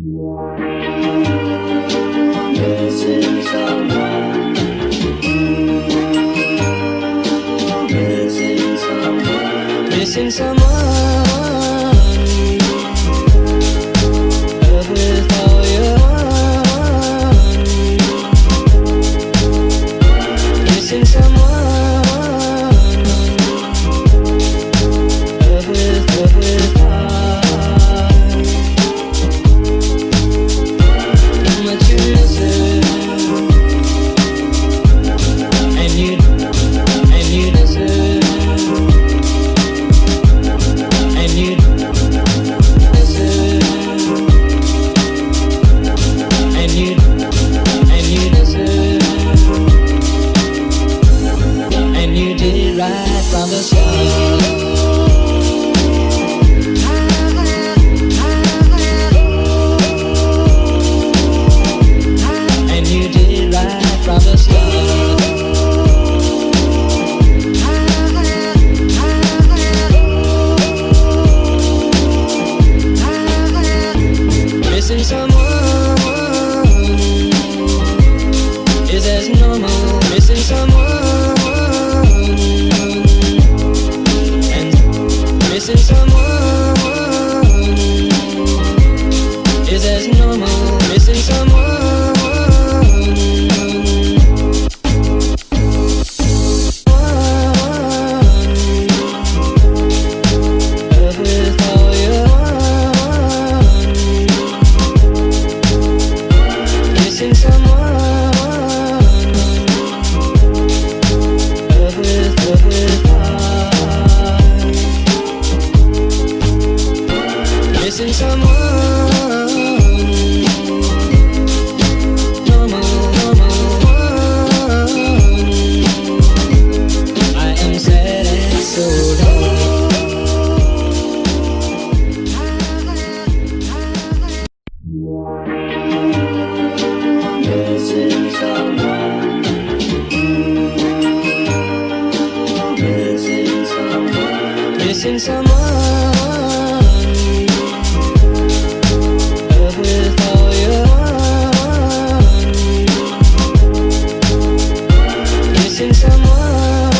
Missing someone. Missing someone. Missing someone. Love with all your heart. Missing someone. Love with heart. How much you miss it. And you deserve. And you deserve. And you deserve. And you did right from the start. And you did right from the start. Missing someone is as normal. Missing someone and missing someone is as normal. Missing someone. Love with all your heart. Missing someone. Love with heart. Missing someone. I am sad and so missing someone. Missing someone. Missing someone. Love with all your heart. Missing someone.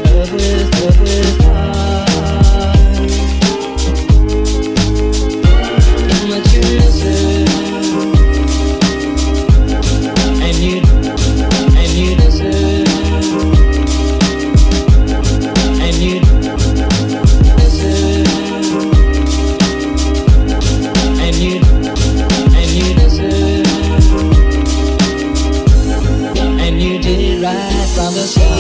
Love with heart. How much you miss it. And you deserve. And you deserve. And you deserve. And you did right from the start.